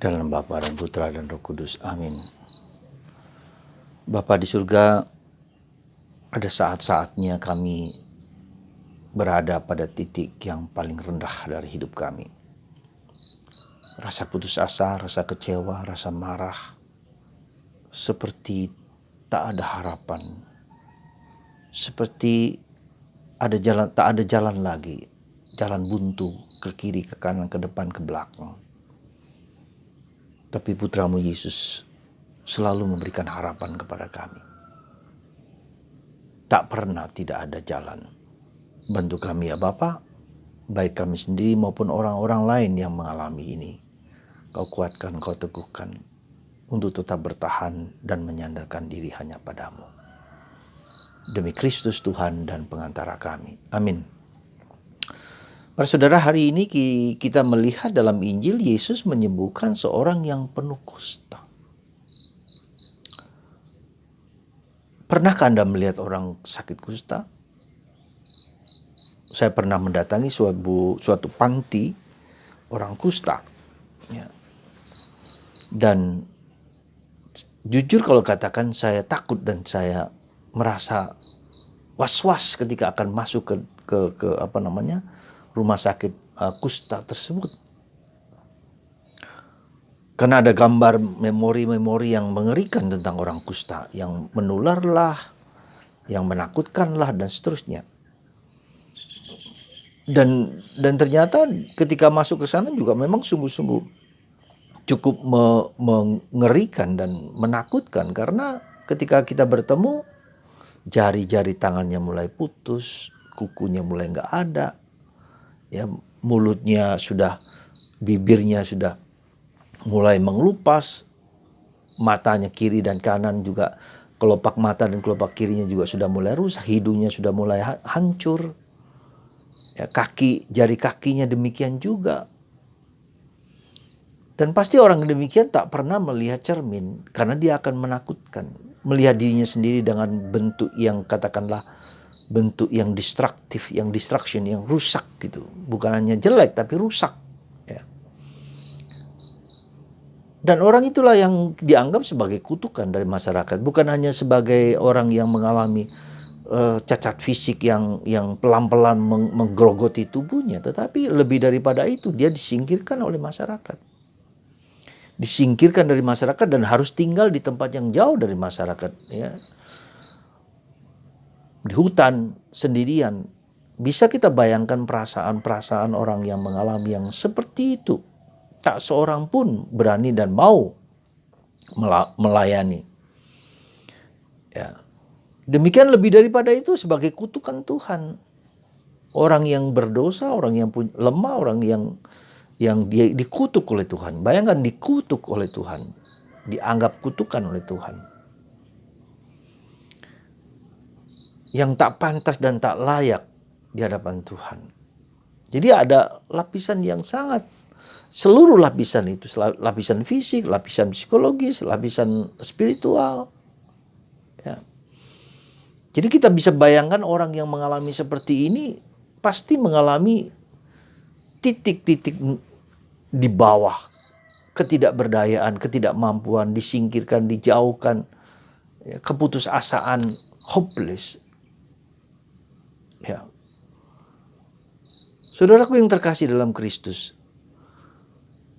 Dalam Bapa dan Putra dan Roh Kudus. Amin. Bapa di surga, ada saat-saatnya kami berada pada titik yang paling rendah dari hidup kami. Rasa putus asa, rasa kecewa, rasa marah, seperti tak ada harapan. Seperti tak ada jalan lagi, jalan buntu ke kiri, ke kanan, ke depan, ke belakang. Tapi Putramu Yesus selalu memberikan harapan kepada kami. Tak pernah tidak ada jalan. Bantu kami ya Bapa, baik kami sendiri maupun orang-orang lain yang mengalami ini. Kau kuatkan, kau teguhkan untuk tetap bertahan dan menyandarkan diri hanya padamu. Demi Kristus Tuhan dan pengantara kami. Amin. Para saudara, hari ini kita melihat dalam Injil Yesus menyembuhkan seorang yang penuh kusta. Pernahkah Anda melihat orang sakit kusta? Saya pernah mendatangi suatu panti orang kusta. Ya. Dan jujur kalau katakan saya takut dan saya merasa was-was ketika akan masuk ke rumah sakit kusta tersebut. Karena ada gambar memori-memori yang mengerikan tentang orang kusta, yang menularlah, yang menakutkanlah dan seterusnya. Dan ternyata ketika masuk ke sana juga memang sungguh-sungguh cukup mengerikan dan menakutkan, karena ketika kita bertemu, jari-jari tangannya mulai putus, kukunya mulai nggak ada, ya mulutnya sudah, bibirnya sudah mulai mengelupas, matanya kiri dan kanan juga, kelopak mata dan kelopak kirinya juga sudah mulai rusak, hidungnya sudah mulai hancur, ya, jari kakinya demikian juga. Dan pasti orang demikian tak pernah melihat cermin, karena dia akan menakutkan. Melihat dirinya sendiri dengan bentuk yang katakanlah bentuk yang destruktif, yang distraction, yang rusak gitu. Bukan hanya jelek tapi rusak. Ya. Dan orang itulah yang dianggap sebagai kutukan dari masyarakat. Bukan hanya sebagai orang yang mengalami cacat fisik yang pelan-pelan menggerogoti tubuhnya, tetapi lebih daripada itu, dia disingkirkan oleh masyarakat. Disingkirkan dari masyarakat dan harus tinggal di tempat yang jauh dari masyarakat, ya. Di hutan sendirian. Bisa kita bayangkan perasaan orang yang mengalami yang seperti itu. Tak seorang pun berani dan mau melayani. Ya. Demikian lebih daripada itu sebagai kutukan Tuhan. Orang yang berdosa, orang yang lemah, orang yang dia dikutuk oleh Tuhan. Bayangkan dikutuk oleh Tuhan. Dianggap kutukan oleh Tuhan. Yang tak pantas dan tak layak di hadapan Tuhan. Jadi ada lapisan yang seluruh lapisan itu, lapisan fisik, lapisan psikologis, lapisan spiritual. Ya. Jadi kita bisa bayangkan orang yang mengalami seperti ini pasti mengalami titik-titik di bawah ketidakberdayaan, ketidakmampuan, disingkirkan, dijauhkan, ya, keputusasaan, hopeless. Ya. Saudaraku yang terkasih dalam Kristus,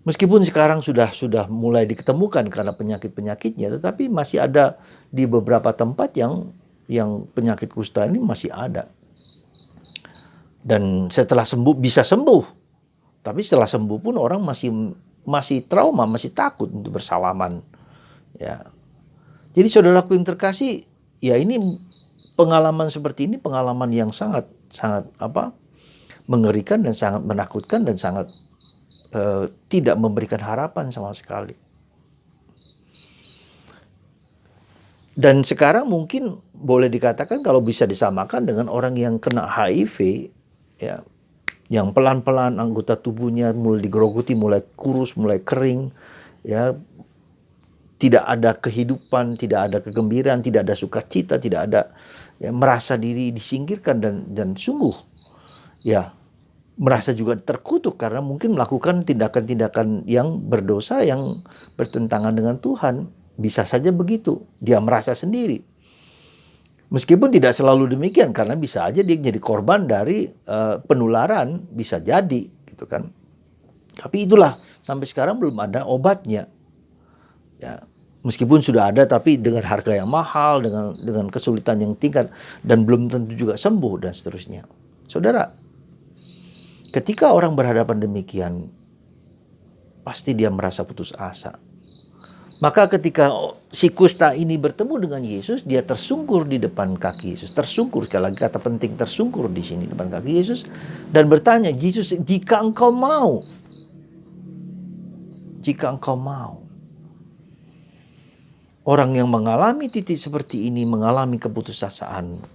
meskipun sekarang sudah mulai diketemukan karena penyakit-penyakitnya, tetapi masih ada di beberapa tempat yang penyakit kusta ini masih ada. Dan setelah sembuh bisa sembuh, tapi setelah sembuh pun orang masih trauma, masih takut untuk bersalaman. Ya. Jadi saudaraku yang terkasih, ya ini pengalaman seperti ini pengalaman yang sangat mengerikan dan sangat menakutkan dan sangat tidak memberikan harapan sama sekali. Dan sekarang mungkin boleh dikatakan kalau bisa disamakan dengan orang yang kena HIV, ya, yang pelan-pelan anggota tubuhnya mulai digerogoti, mulai kurus, mulai kering, ya, tidak ada kehidupan, tidak ada kegembiraan, tidak ada sukacita, tidak ada, ya, merasa diri disingkirkan dan sungguh, ya, merasa juga terkutuk karena mungkin melakukan tindakan-tindakan yang berdosa, yang bertentangan dengan Tuhan. Bisa saja begitu, dia merasa sendiri. Meskipun tidak selalu demikian, karena bisa aja dia jadi korban dari penularan, bisa jadi gitu kan. Tapi itulah, sampai sekarang belum ada obatnya. Ya, meskipun sudah ada, tapi dengan harga yang mahal, dengan kesulitan yang tingkat, dan belum tentu juga sembuh dan seterusnya. Saudara, ketika orang berhadapan demikian, pasti dia merasa putus asa. Maka ketika si kusta ini bertemu dengan Yesus, dia tersungkur di depan kaki Yesus. Tersungkur, sekali lagi kata penting, tersungkur di sini depan kaki Yesus, dan bertanya, Yesus, jika engkau mau, jika engkau mau. Orang yang mengalami titik seperti ini mengalami keputusasaan.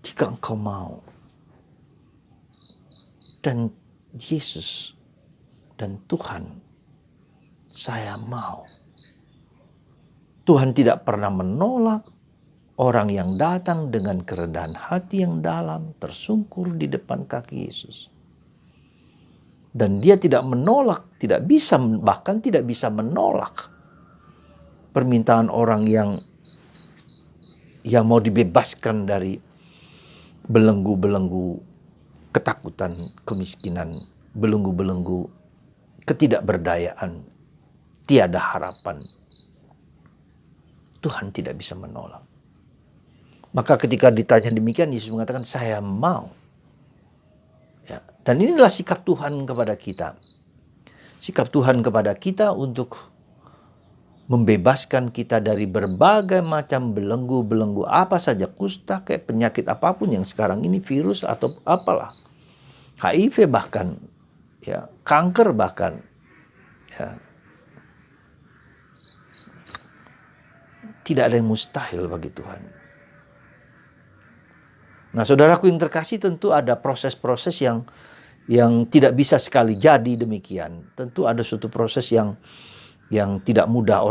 Jika engkau mau. Dan Yesus dan Tuhan, saya mau. Tuhan tidak pernah menolak orang yang datang dengan kerendahan hati yang dalam, tersungkur di depan kaki Yesus. Dan dia tidak menolak, tidak bisa, bahkan tidak bisa menolak permintaan orang yang mau dibebaskan dari belenggu-belenggu ketakutan, kemiskinan, belenggu-belenggu ketidakberdayaan, tiada harapan. Tuhan tidak bisa menolak. Maka ketika ditanya demikian, Yesus mengatakan, saya mau. Ya, dan inilah sikap Tuhan kepada kita. Sikap Tuhan kepada kita untuk membebaskan kita dari berbagai macam belenggu-belenggu apa saja, kusta kayak penyakit apapun yang sekarang ini, virus atau apalah, HIV bahkan, ya, kanker bahkan, ya. Tidak ada yang mustahil bagi Tuhan. Nah, saudaraku yang terkasih, tentu ada proses-proses yang tidak bisa sekali jadi demikian. Tentu ada suatu proses yang tidak mudah.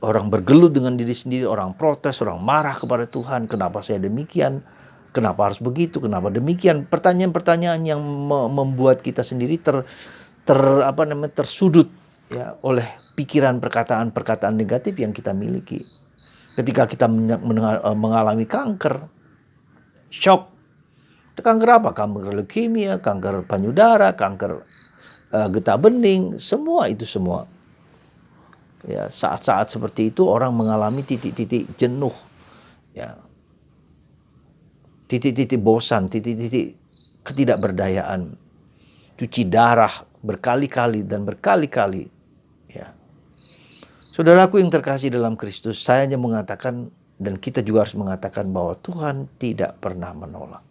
Orang bergelut dengan diri sendiri, orang protes, orang marah kepada Tuhan. Kenapa saya demikian? Kenapa harus begitu? Kenapa demikian? Pertanyaan-pertanyaan yang membuat kita sendiri tersudut, ya, oleh pikiran, perkataan-perkataan negatif yang kita miliki. Ketika kita mengalami kanker, shock. Kanker apa? Kanker leukemia, kanker payudara, kanker getah bening, semua itu semua. Ya, saat-saat seperti itu orang mengalami titik-titik jenuh, ya, titik-titik bosan, titik-titik ketidakberdayaan, cuci darah berkali-kali dan berkali-kali. Ya, saudaraku yang terkasih dalam Kristus, saya hanya mengatakan, dan kita juga harus mengatakan, bahwa Tuhan tidak pernah menolak.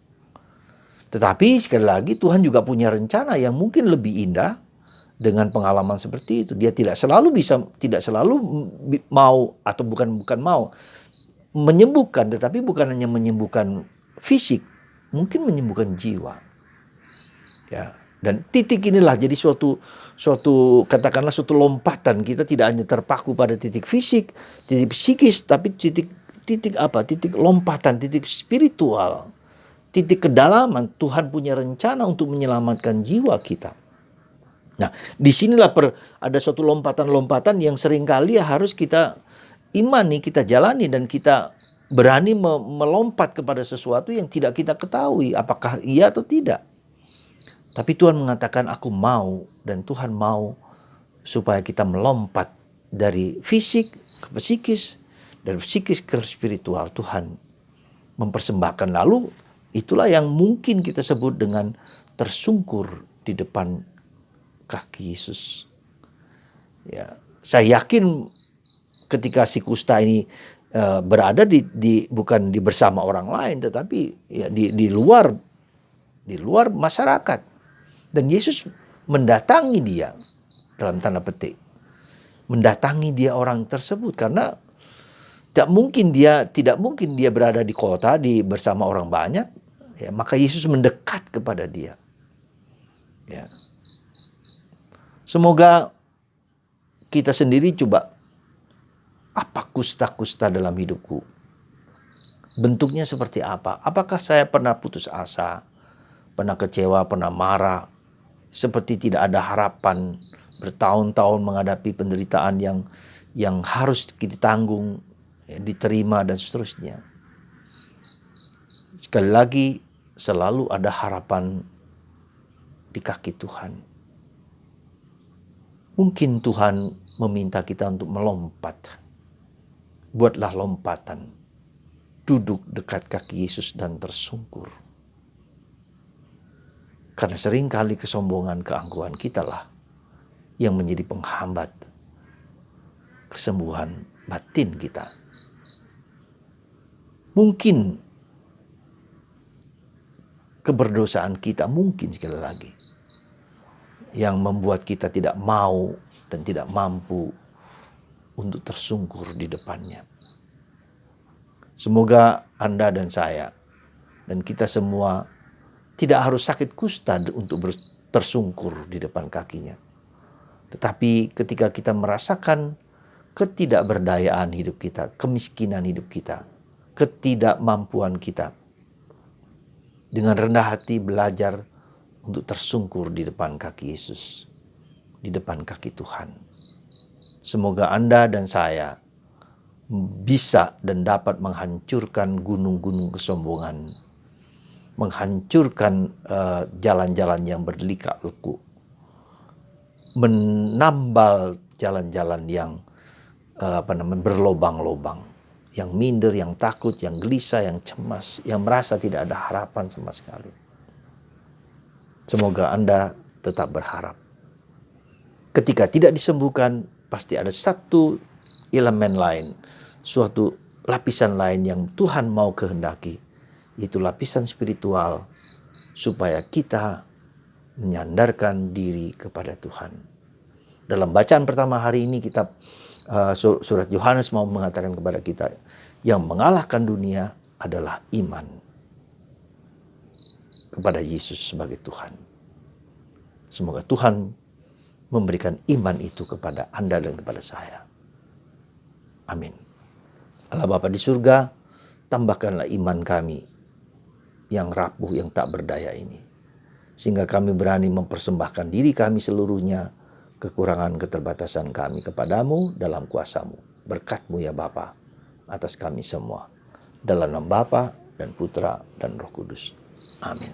Tetapi sekali lagi, Tuhan juga punya rencana yang mungkin lebih indah. Dengan pengalaman seperti itu, dia tidak selalu mau, atau bukan mau menyembuhkan, tetapi bukan hanya menyembuhkan fisik, mungkin menyembuhkan jiwa. Ya, dan titik inilah jadi suatu katakanlah suatu lompatan. Kita tidak hanya terpaku pada titik fisik, titik psikis, tapi titik lompatan, titik spiritual, titik kedalaman. Tuhan punya rencana untuk menyelamatkan jiwa kita. Nah, disinilah ada suatu lompatan-lompatan yang seringkali harus kita imani, kita jalani, dan kita berani melompat kepada sesuatu yang tidak kita ketahui apakah iya atau tidak. Tapi Tuhan mengatakan, aku mau, dan Tuhan mau supaya kita melompat dari fisik ke psikis, dari psikis ke spiritual. Tuhan mempersembahkan, lalu itulah yang mungkin kita sebut dengan tersungkur di depan kaki Yesus. Ya, saya yakin ketika si kusta ini berada bukan bersama orang lain, tetapi ya di luar masyarakat, dan Yesus mendatangi dia, dalam tanda petik, mendatangi dia orang tersebut, karena tidak mungkin dia berada di kota bersama orang banyak, ya, maka Yesus mendekat kepada dia. Ya. Semoga kita sendiri coba, apa kusta-kusta dalam hidupku? Bentuknya seperti apa? Apakah saya pernah putus asa? pernah kecewa, pernah marah, seperti tidak ada harapan, bertahun-tahun menghadapi penderitaan yang harus kita tanggung, diterima dan seterusnya. Sekali lagi, selalu ada harapan di kaki Tuhan. Mungkin Tuhan meminta kita untuk melompat. Buatlah lompatan. Duduk dekat kaki Yesus dan tersungkur. Karena seringkali kesombongan, keangkuhan kita lah yang menjadi penghambat kesembuhan batin kita. Mungkin keberdosaan kita, mungkin sekali lagi, yang membuat kita tidak mau dan tidak mampu untuk tersungkur di depannya. Semoga Anda dan saya dan kita semua tidak harus sakit kusta untuk tersungkur di depan kakinya. Tetapi ketika kita merasakan ketidakberdayaan hidup kita, kemiskinan hidup kita, ketidakmampuan kita, dengan rendah hati belajar untuk tersungkur di depan kaki Yesus, di depan kaki Tuhan. Semoga Anda dan saya bisa dan dapat menghancurkan gunung-gunung kesombongan, menghancurkan jalan-jalan yang berdelik-leku, menambal jalan-jalan yang berlobang-lobang, yang minder, yang takut, yang gelisah, yang cemas, yang merasa tidak ada harapan sama sekali. Semoga Anda tetap berharap. Ketika tidak disembuhkan, pasti ada satu elemen lain, suatu lapisan lain yang Tuhan mau kehendaki, yaitu lapisan spiritual, supaya kita menyandarkan diri kepada Tuhan. Dalam bacaan pertama hari ini, kitab surat Yohanes mau mengatakan kepada kita, yang mengalahkan dunia adalah iman kepada Yesus sebagai Tuhan. Semoga Tuhan memberikan iman itu kepada Anda dan kepada saya. Amin. Allah Bapa di surga, tambahkanlah iman kami yang rapuh, yang tak berdaya ini, sehingga kami berani mempersembahkan diri kami seluruhnya, kekurangan keterbatasan kami kepadamu dalam kuasa-Mu. Berkat-Mu ya Bapa atas kami semua. Dalam nama Bapa dan Putra dan Roh Kudus. Amin.